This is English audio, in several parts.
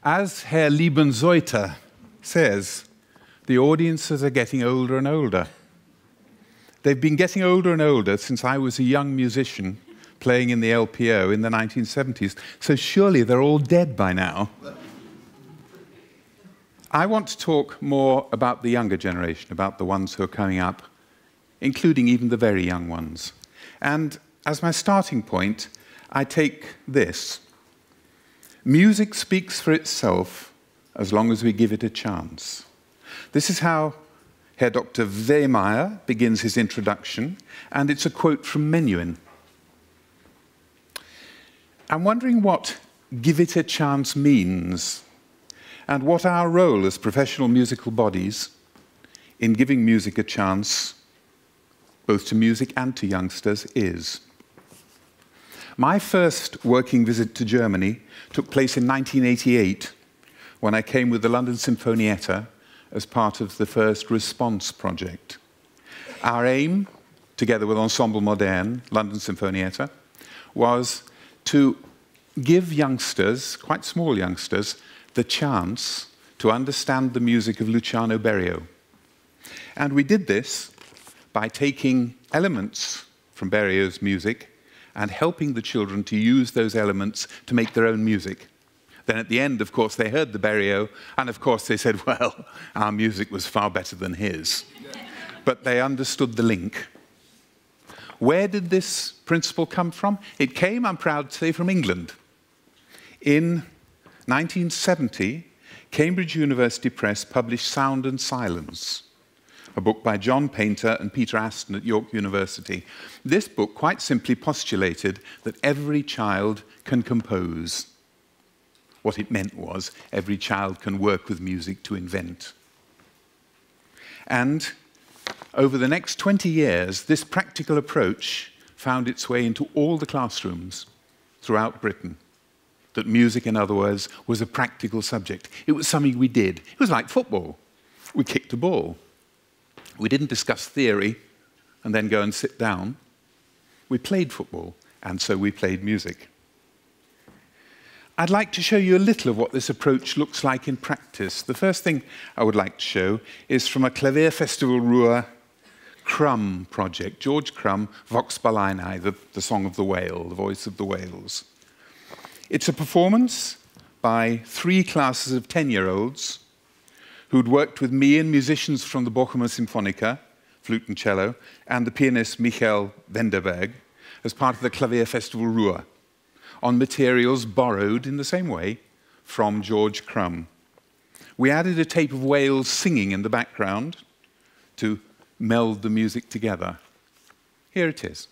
As Herr Liebenseuther says, the audiences are getting older and older. They've been getting older and older since I was a young musician playing in the LPO in the 1970s, so surely they're all dead by now. I want to talk more about the younger generation, about the ones who are coming up, including even the very young ones. And as my starting point, I take this. Music speaks for itself as long as we give it a chance. This is how Herr Dr. Wehmeyer begins his introduction, and it's a quote from Menuhin. I'm wondering what give it a chance means, and what our role as professional musical bodies in giving music a chance, both to music and to youngsters, is. My first working visit to Germany took place in 1988, when I came with the London Sinfonietta as part of the first Response project. Our aim, together with Ensemble Moderne, London Sinfonietta, was to give youngsters, quite small youngsters, the chance to understand the music of Luciano Berio. And we did this by taking elements from Berio's music and helping the children to use those elements to make their own music. Then at the end, of course, they heard the Berio, and of course they said, well, our music was far better than his. But they understood the link. Where did this principle come from? It came, I'm proud to say, from England. In 1970, Cambridge University Press published Sound and Silence, a book by John Painter and Peter Aston at York University. This book quite simply postulated that every child can compose. What it meant was every child can work with music to invent. And over the next 20 years, this practical approach found its way into all the classrooms throughout Britain. That music, in other words, was a practical subject. It was something we did. It was like football. We kicked a ball. We didn't discuss theory and then go and sit down. We played football, and so we played music. I'd like to show you a little of what this approach looks like in practice. The first thing I would like to show is from a Klavierfestival Ruhr Crumb project. George Crumb, Vox Balaenae, the song of the whale, the voice of the whales. It's a performance by 3 classes of 10-year-olds who'd worked with me and musicians from the Bochumer Symphonica, flute and cello, and the pianist Michael Wenderberg as part of the Klavierfestival Ruhr, on materials borrowed in the same way from George Crumb. We added a tape of whales singing in the background to meld the music together. Here it is.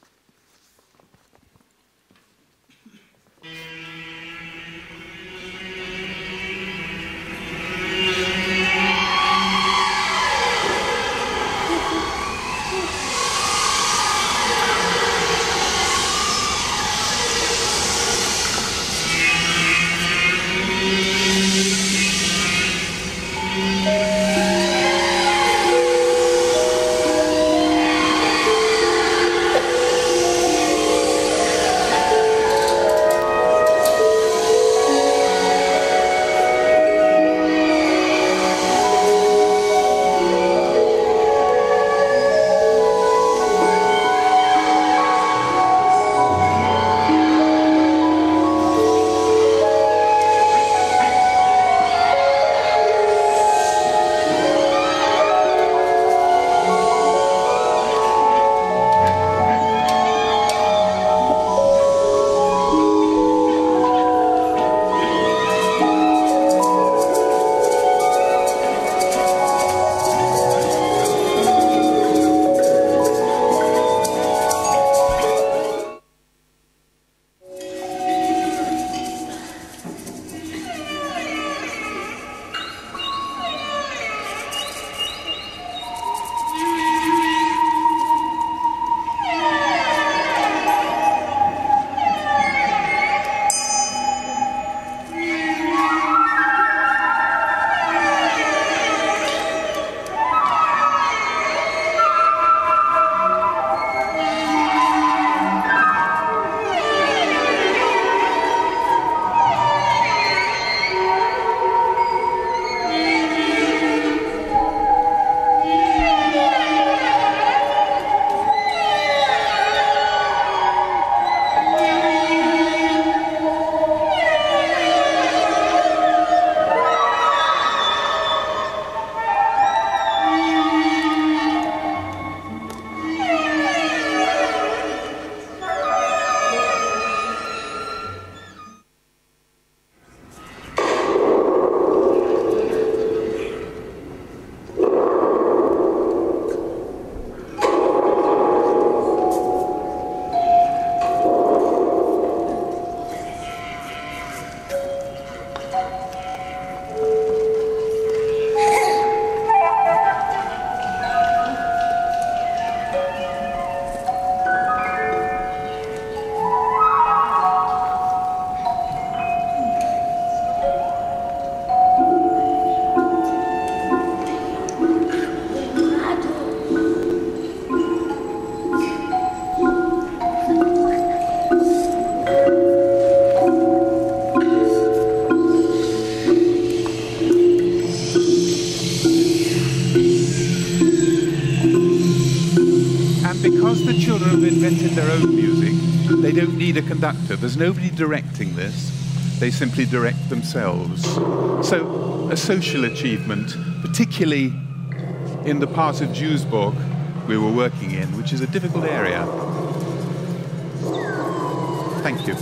because the children have invented their own music, they don't need a conductor. There's nobody directing this. They simply direct themselves. So a social achievement, particularly in the part of Duisburg we were working in, which is a difficult area. Thank you.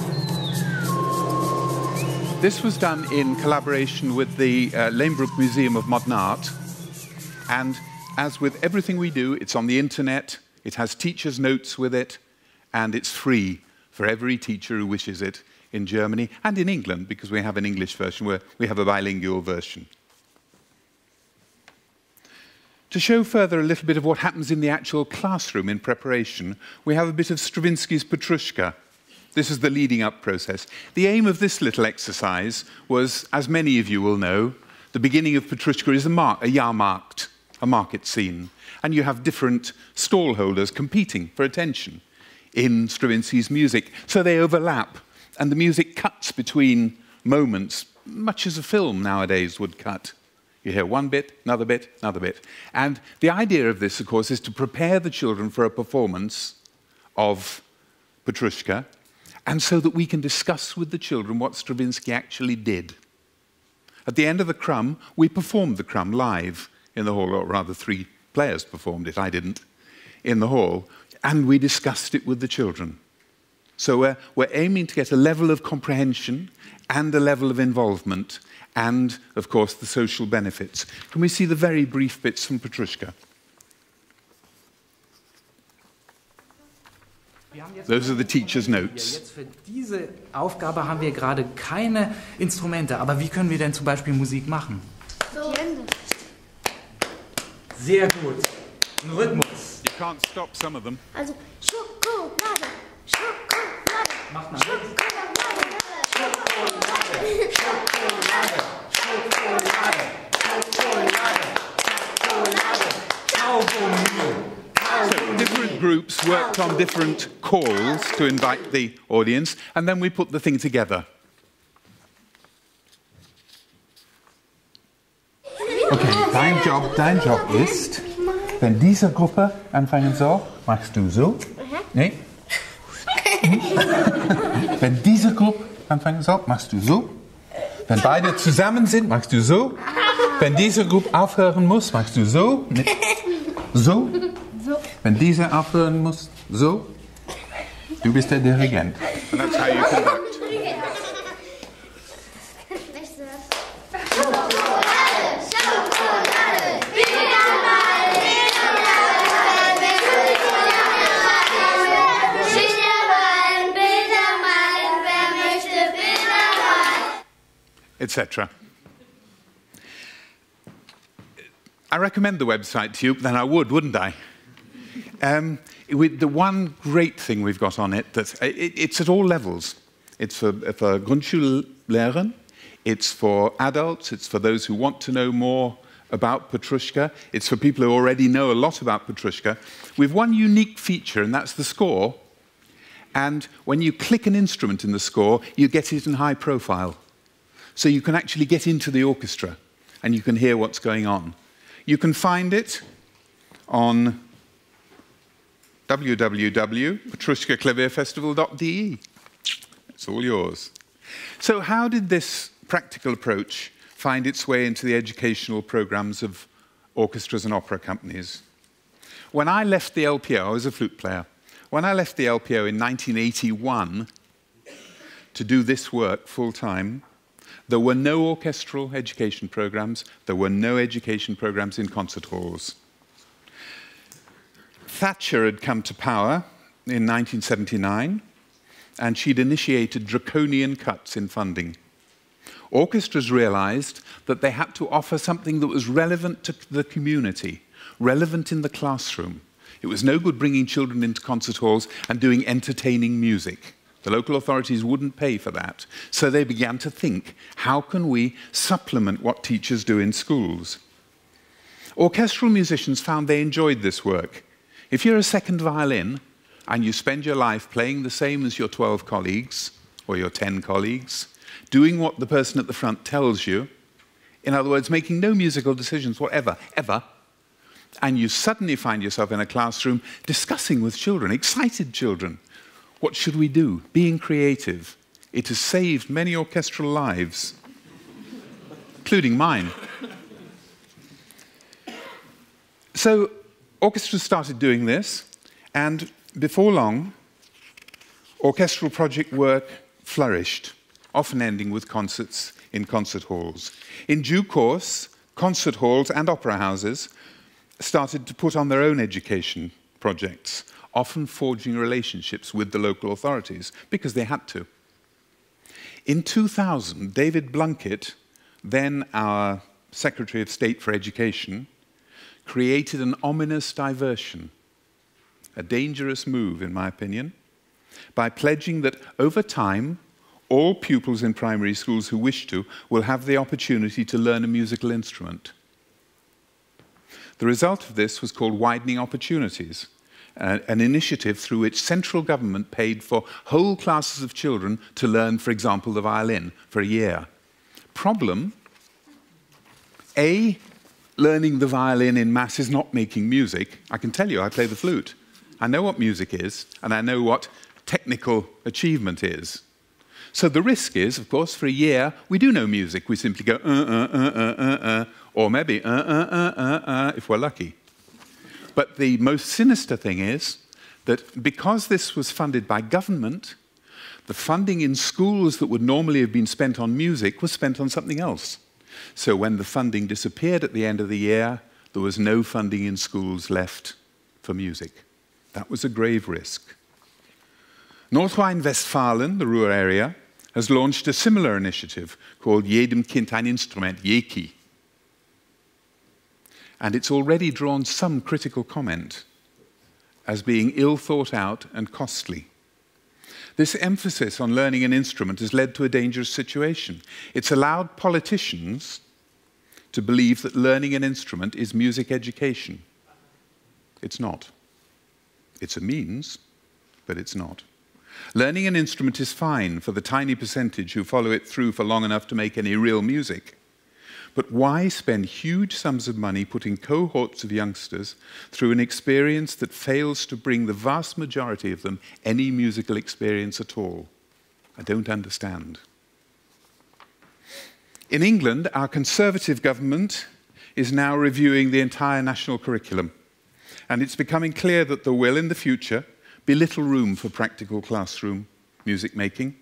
This was done in collaboration with the Leenbroek Museum of Modern Art. And as with everything we do, it's on the internet, it has teachers' notes with it, and it's free for every teacher who wishes it in Germany and in England, because we have an English version where we have a bilingual version. To show further a little bit of what happens in the actual classroom in preparation, we have a bit of Stravinsky's Petrushka. This is the leading up process. The aim of this little exercise was, as many of you will know, the beginning of Petrushka is a Jahrmarkt, a market scene. And you have different stall holders competing for attention in Stravinsky's music. So they overlap, and the music cuts between moments, much as a film nowadays would cut. You hear one bit, another bit, another bit. And the idea of this, of course, is to prepare the children for a performance of Petrushka, and so that we can discuss with the children what Stravinsky actually did. At the end of the crumb, we performed the crumb live in the hall, or rather 3 players performed it, I didn't, in the hall, and we discussed it with the children. So we're aiming to get a level of comprehension and a level of involvement, and, of course, the social benefits. Can we see the very brief bits from Petrushka? Those are the teacher's notes. Jetzt für diese Aufgabe haben wir gerade keine Instrumente, aber wie können wir denn zum Beispiel Musik machen? So. Sehr gut. Ein Rhythmus. You can't stop some of them. Also Schokolade, Schokolade, Macht mal Schokolade, Schokolade, Schokolade, Schokolade, Schokolade, Schokolade, Kaugummi. So different groups worked on different calls to invite the audience, and then we put the thing together. Okay, dein Job ist, wenn diese Gruppe anfangen soll, machst du so. Nee? Wenn diese Gruppe anfangen soll, machst du so. Wenn beide zusammen sind, machst du so. Wenn diese Gruppe aufhören muss, machst du so. So. Wenn diese aufhören muss, so. Du bist der Dirigent. And that's how you conduct. Etc. I recommend the website to you, then I would, wouldn't I? The one great thing we've got on it, that it's at all levels. It's for Grundschullehrer, it's for adults, it's for those who want to know more about Petrushka, it's for people who already know a lot about Petrushka. We've one unique feature, and that's the score. And when you click an instrument in the score, you get it in high profile. So you can actually get into the orchestra, and you can hear what's going on. You can find it on www.petrushkaklavierfestival.de. It's all yours. So how did this practical approach find its way into the educational programs of orchestras and opera companies? When I left the LPO, I was a flute player. When I left the LPO in 1981 to do this work full-time, there were no orchestral education programs, there were no education programs in concert halls. Thatcher had come to power in 1979, and she'd initiated draconian cuts in funding. Orchestras realized that they had to offer something that was relevant to the community, relevant in the classroom. It was no good bringing children into concert halls and doing entertaining music. The local authorities wouldn't pay for that. So they began to think, how can we supplement what teachers do in schools? Orchestral musicians found they enjoyed this work. If you're a second violin and you spend your life playing the same as your 12 colleagues or your 10 colleagues, doing what the person at the front tells you, in other words, making no musical decisions whatever, ever, and you suddenly find yourself in a classroom discussing with children, excited children. What should we do? Being creative. It has saved many orchestral lives, including mine. So orchestras started doing this, and before long, orchestral project work flourished, often ending with concerts in concert halls. In due course, concert halls and opera houses started to put on their own education projects, often forging relationships with the local authorities, because they had to. In 2000, David Blunkett, then our Secretary of State for Education, created an ominous diversion, a dangerous move, in my opinion, by pledging that over time, all pupils in primary schools who wish to will have the opportunity to learn a musical instrument. The result of this was called Widening Opportunities, an initiative through which central government paid for whole classes of children to learn, for example, the violin for a year. Problem, A, learning the violin in mass is not making music. I can tell you, I play the flute. I know what music is, and I know what technical achievement is. So the risk is, of course, for a year, we do know music. We simply go, or maybe, if we're lucky. But the most sinister thing is that because this was funded by government, the funding in schools that would normally have been spent on music was spent on something else. So when the funding disappeared at the end of the year, there was no funding in schools left for music. That was a grave risk. North Rhine-Westphalia, the Ruhr area, has launched a similar initiative called Jedem Kind ein Instrument, JEKI. And it's already drawn some critical comment as being ill thought out and costly. This emphasis on learning an instrument has led to a dangerous situation. It's allowed politicians to believe that learning an instrument is music education. It's not. It's a means, but it's not. Learning an instrument is fine for the tiny percentage who follow it through for long enough to make any real music. But why spend huge sums of money putting cohorts of youngsters through an experience that fails to bring the vast majority of them any musical experience at all? I don't understand. In England, our Conservative government is now reviewing the entire national curriculum, and it's becoming clear that there will, in the future, be little room for practical classroom music making,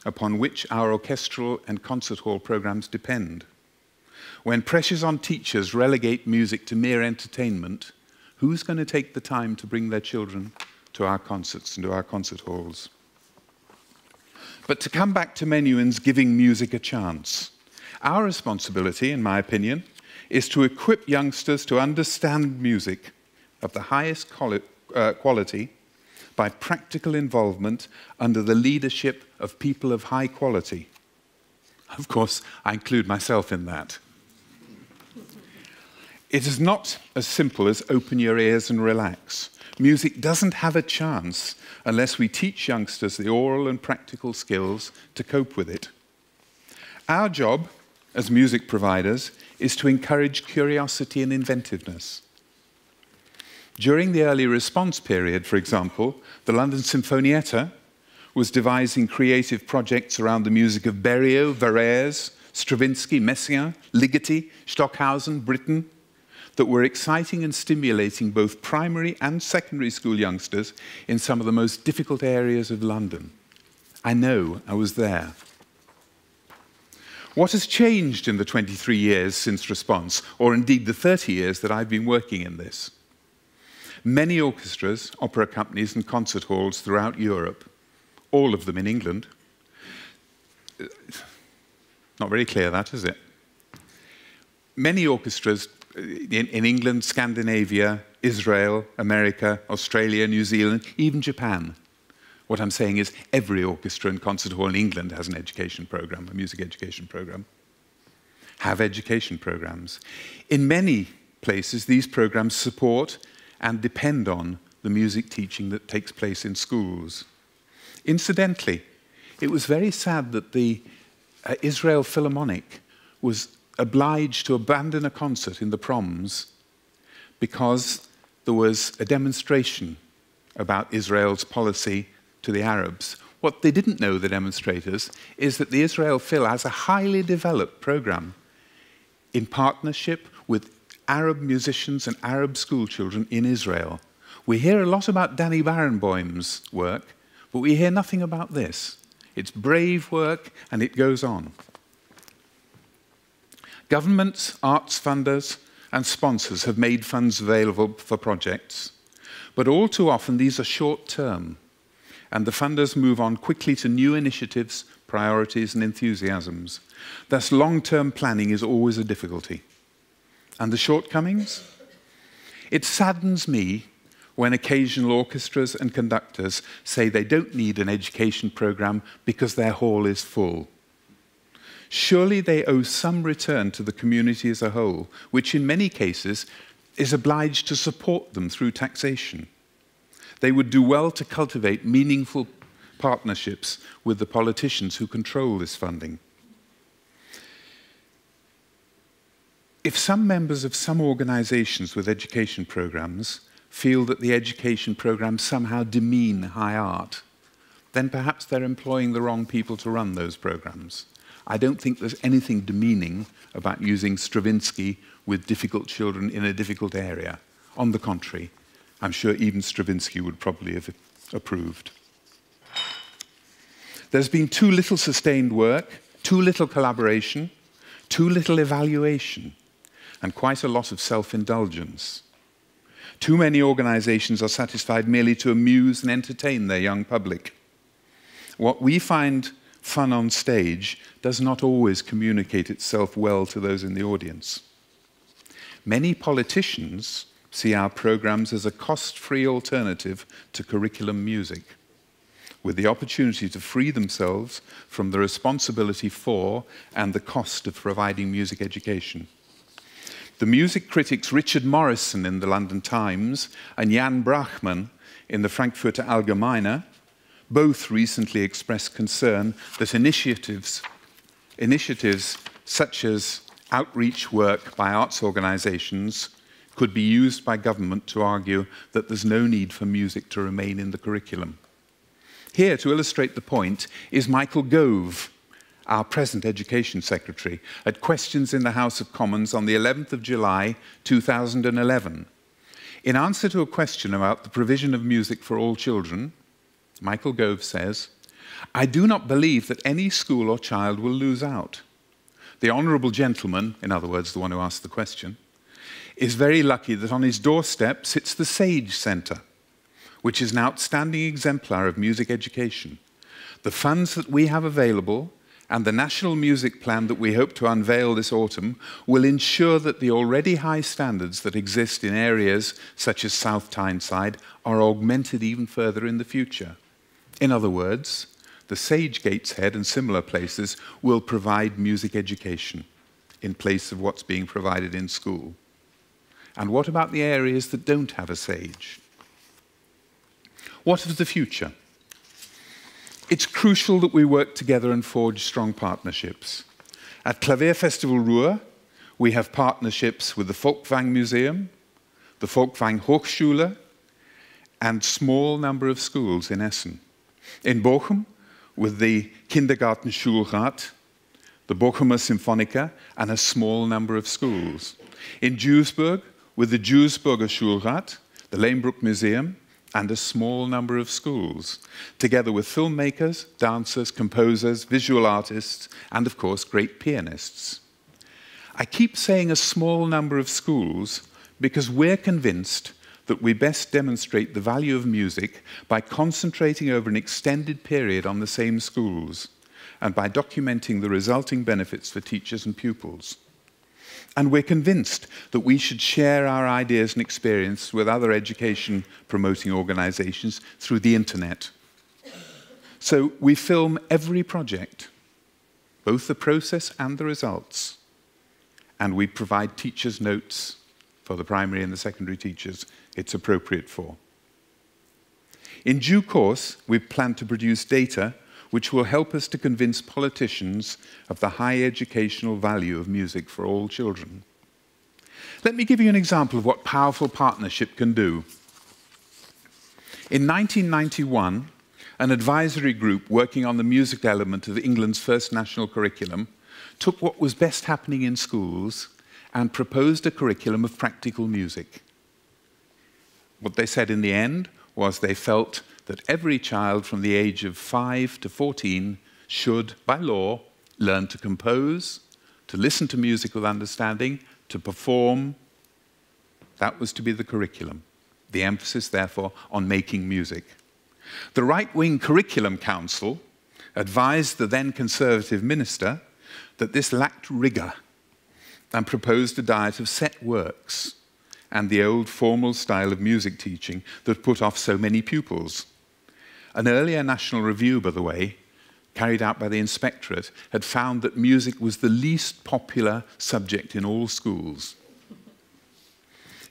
upon which our orchestral and concert hall programs depend. When pressures on teachers relegate music to mere entertainment, who's going to take the time to bring their children to our concerts and to our concert halls? But to come back to Menuhin's giving music a chance, our responsibility, in my opinion, is to equip youngsters to understand music of the highest quality by practical involvement under the leadership of people of high quality. Of course, I include myself in that. It is not as simple as open your ears and relax. Music doesn't have a chance unless we teach youngsters the oral and practical skills to cope with it. Our job as music providers is to encourage curiosity and inventiveness. During the early response period, for example, the London Sinfonietta was devising creative projects around the music of Berio, Varese, Stravinsky, Messiaen, Ligeti, Stockhausen, Britten, that were exciting and stimulating both primary and secondary school youngsters in some of the most difficult areas of London. I know, I was there. What has changed in the 23 years since response, or indeed the 30 years that I've been working in this? Many orchestras, opera companies and concert halls throughout Europe, all of them in England. Not very clear that, is it? Many orchestras in England, Scandinavia, Israel, America, Australia, New Zealand, even Japan. What I'm saying is every orchestra and concert hall in England has an education program, a music education program. Have education programs. In many places, these programs support and depend on the music teaching that takes place in schools. Incidentally, it was very sad that the Israel Philharmonic was obliged to abandon a concert in the Proms because there was a demonstration about Israel's policy to the Arabs. What they didn't know, the demonstrators, is that the Israel Phil has a highly developed program in partnership with Arab musicians and Arab school children in Israel. We hear a lot about Danny Barenboim's work, but we hear nothing about this. It's brave work, and it goes on. Governments, arts funders, and sponsors have made funds available for projects, but all too often these are short-term, and the funders move on quickly to new initiatives, priorities, and enthusiasms. Thus, long-term planning is always a difficulty. And the shortcomings? It saddens me when occasional orchestras and conductors say they don't need an education program because their hall is full. Surely they owe some return to the community as a whole, which in many cases is obliged to support them through taxation. They would do well to cultivate meaningful partnerships with the politicians who control this funding. If some members of some organizations with education programs feel that the education programs somehow demean high art, then perhaps they're employing the wrong people to run those programs. I don't think there's anything demeaning about using Stravinsky with difficult children in a difficult area. On the contrary, I'm sure even Stravinsky would probably have approved. There's been too little sustained work, too little collaboration, too little evaluation, and quite a lot of self-indulgence. Too many organizations are satisfied merely to amuse and entertain their young public. What we find fun on stage does not always communicate itself well to those in the audience. Many politicians see our programs as a cost-free alternative to curriculum music, with the opportunity to free themselves from the responsibility for and the cost of providing music education. The music critics Richard Morrison in the London Times and Jan Brachmann in the Frankfurter Allgemeine both recently expressed concern that initiatives such as outreach work by arts organizations could be used by government to argue that there's no need for music to remain in the curriculum. Here, to illustrate the point, is Michael Gove, our present Education Secretary, at Questions in the House of Commons on the 11th of July, 2011. In answer to a question about the provision of music for all children, Michael Gove says, "I do not believe that any school or child will lose out. The honourable gentleman," in other words, the one who asked the question, "is very lucky that on his doorstep sits the Sage Centre, which is an outstanding exemplar of music education. The funds that we have available and the National Music Plan that we hope to unveil this autumn will ensure that the already high standards that exist in areas such as South Tyneside are augmented even further in the future. In other words, the Sage Gateshead and similar places will provide music education in place of what's being provided in school. And what about the areas that don't have a Sage? What of the future? It's crucial that we work together and forge strong partnerships. At Klavierfestival Ruhr, we have partnerships with the Folkwang Museum, the Folkwang Hochschule, and small number of schools in Essen. In Bochum, with the Kindergartenschulrat, the Bochumer Symphonica, and a small number of schools. In Duisburg, with the Duisburger Schulrat, the Lehmbruck Museum, and a small number of schools, together with filmmakers, dancers, composers, visual artists, and of course, great pianists. I keep saying a small number of schools because we're convinced that we best demonstrate the value of music by concentrating over an extended period on the same schools and by documenting the resulting benefits for teachers and pupils. And we're convinced that we should share our ideas and experience with other education-promoting organizations through the internet. So we film every project, both the process and the results, and we provide teachers' notes for the primary and the secondary teachers it's appropriate for. In due course, we plan to produce data which will help us to convince politicians of the high educational value of music for all children. Let me give you an example of what powerful partnership can do. In 1991, an advisory group working on the music element of England's first national curriculum took what was best happening in schools and proposed a curriculum of practical music. What they said in the end was they felt that every child from the age of 5 to 14 should, by law, learn to compose, to listen to music with understanding, to perform. That was to be the curriculum. The emphasis, therefore, on making music. The right-wing Curriculum Council advised the then Conservative minister that this lacked rigour and proposed a diet of set works and the old formal style of music teaching that put off so many pupils. An earlier national review, by the way, carried out by the Inspectorate, had found that music was the least popular subject in all schools.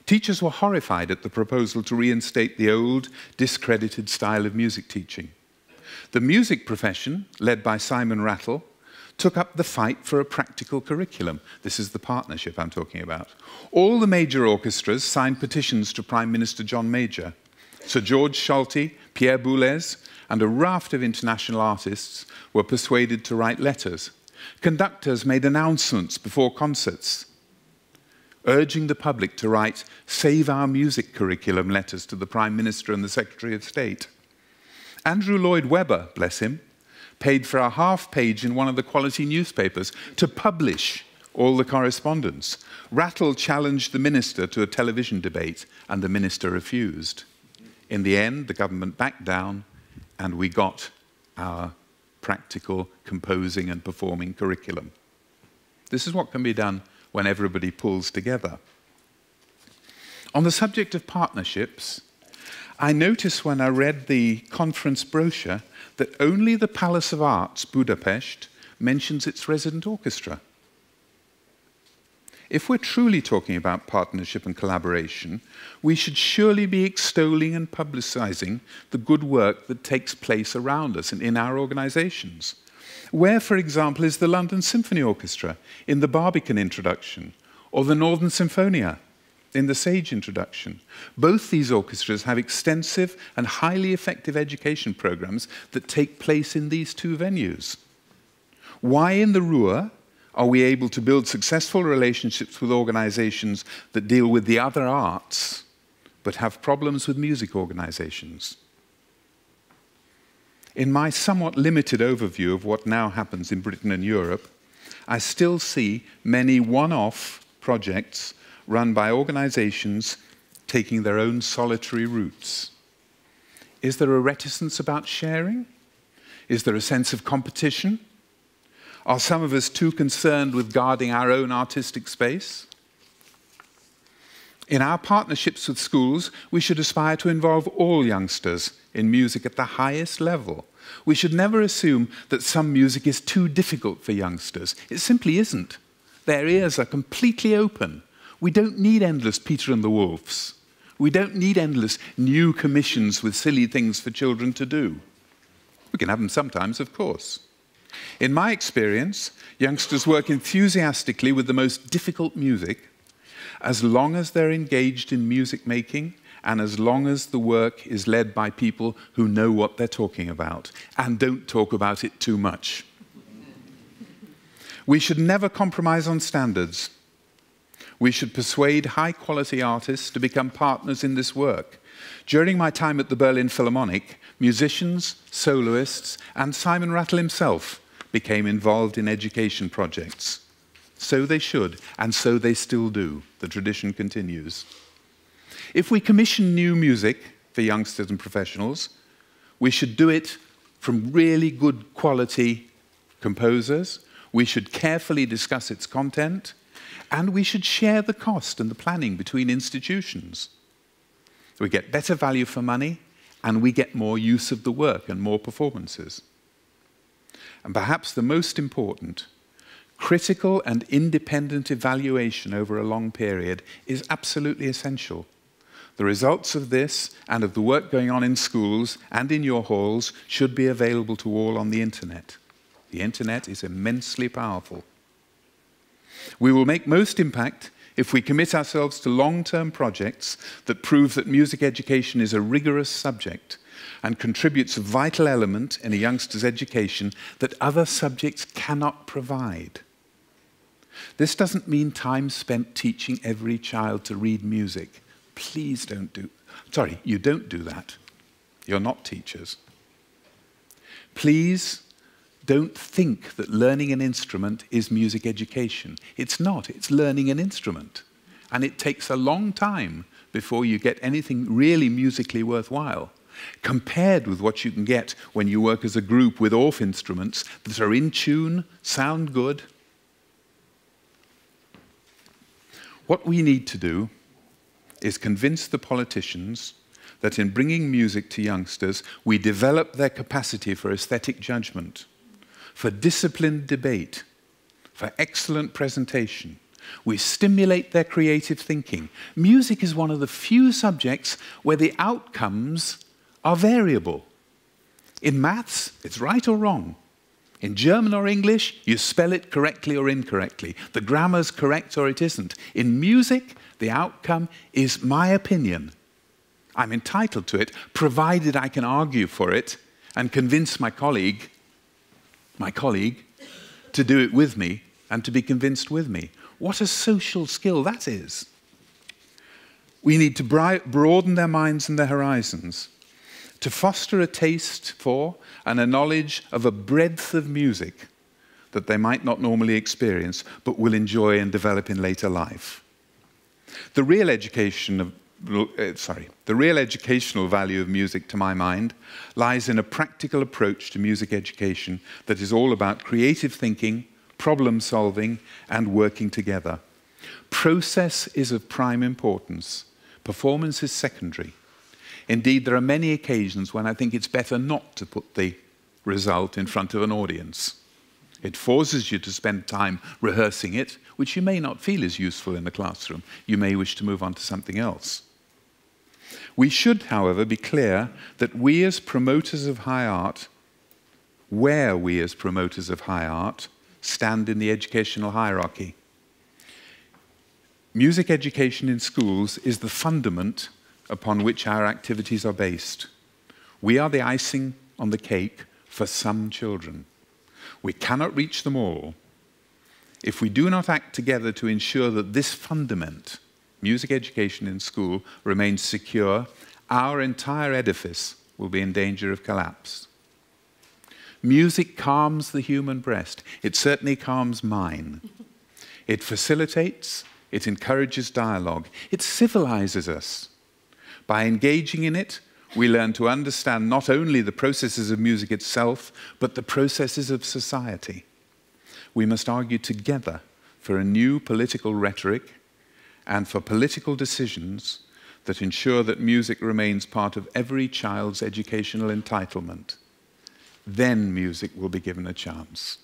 Teachers were horrified at the proposal to reinstate the old, discredited style of music teaching. The music profession, led by Simon Rattle, took up the fight for a practical curriculum. This is the partnership I'm talking about. All the major orchestras signed petitions to Prime Minister John Major. Sir George Solti, Pierre Boulez, and a raft of international artists were persuaded to write letters. Conductors made announcements before concerts, urging the public to write Save Our Music curriculum letters to the Prime Minister and the Secretary of State. Andrew Lloyd Webber, bless him, paid for a half-page in one of the quality newspapers to publish all the correspondence. Rattle challenged the minister to a television debate, and the minister refused. In the end, the government backed down, and we got our practical composing and performing curriculum. This is what can be done when everybody pulls together. On the subject of partnerships, I noticed when I read the conference brochure that only the Palace of Arts, Budapest, mentions its resident orchestra. If we're truly talking about partnership and collaboration, we should surely be extolling and publicizing the good work that takes place around us and in our organizations. Where, for example, is the London Symphony Orchestra in the Barbican introduction, or the Northern Symphonia in the Sage introduction? Both these orchestras have extensive and highly effective education programs that take place in these two venues. Why in the Ruhr are we able to build successful relationships with organizations that deal with the other arts, but have problems with music organizations? In my somewhat limited overview of what now happens in Britain and Europe, I still see many one-off projects run by organizations taking their own solitary routes. Is there a reticence about sharing? Is there a sense of competition? Are some of us too concerned with guarding our own artistic space? In our partnerships with schools, we should aspire to involve all youngsters in music at the highest level. We should never assume that some music is too difficult for youngsters. It simply isn't. Their ears are completely open. We don't need endless Peter and the Wolves. We don't need endless new commissions with silly things for children to do. We can have them sometimes, of course. In my experience, youngsters work enthusiastically with the most difficult music as long as they're engaged in music making and as long as the work is led by people who know what they're talking about and don't talk about it too much. We should never compromise on standards. We should persuade high-quality artists to become partners in this work. During my time at the Berlin Philharmonic, musicians, soloists, and Simon Rattle himself became involved in education projects. So they should, and so they still do. The tradition continues. If we commission new music for youngsters and professionals, we should do it from really good quality composers. We should carefully discuss its content, and we should share the cost and the planning between institutions. We get better value for money, and we get more use of the work and more performances. And perhaps the most important, critical and independent evaluation over a long period is absolutely essential. The results of this and of the work going on in schools and in your halls should be available to all on the internet. The internet is immensely powerful. We will make most impact if we commit ourselves to long-term projects that prove that music education is a rigorous subject and contributes a vital element in a youngster's education that other subjects cannot provide. This doesn't mean time spent teaching every child to read music. Please don't do... Sorry, you don't do that. You're not teachers. Please don't think that learning an instrument is music education. It's not. It's learning an instrument. And it takes a long time before you get anything really musically worthwhile, compared with what you can get when you work as a group with off instruments that are in tune, sound good. What we need to do is convince the politicians that in bringing music to youngsters, we develop their capacity for aesthetic judgment, for disciplined debate, for excellent presentation. We stimulate their creative thinking. Music is one of the few subjects where the outcomes are variable. In maths, it's right or wrong. In German or English, you spell it correctly or incorrectly. The grammar's correct or it isn't. In music, the outcome is my opinion. I'm entitled to it, provided I can argue for it and convince my colleague to do it with me and to be convinced with me. What a social skill that is. We need to broaden their minds and their horizons, to foster a taste for and a knowledge of a breadth of music that they might not normally experience, but will enjoy and develop in later life. The real educational value of music, to my mind, lies in a practical approach to music education that is all about creative thinking, problem solving, and working together. Process is of prime importance. Performance is secondary. Indeed, there are many occasions when I think it's better not to put the result in front of an audience. It forces you to spend time rehearsing it, which you may not feel is useful in the classroom. You may wish to move on to something else. We should, however, be clear that we as promoters of high art, where we as promoters of high art, stand in the educational hierarchy. Music education in schools is the fundament upon which our activities are based. We are the icing on the cake for some children. We cannot reach them all. If we do not act together to ensure that this fundament, music education in school, remains secure, our entire edifice will be in danger of collapse. Music calms the human breast. It certainly calms mine. It facilitates, it encourages dialogue. It civilizes us. By engaging in it, we learn to understand not only the processes of music itself, but the processes of society. We must argue together for a new political rhetoric and for political decisions that ensure that music remains part of every child's educational entitlement. Then music will be given a chance.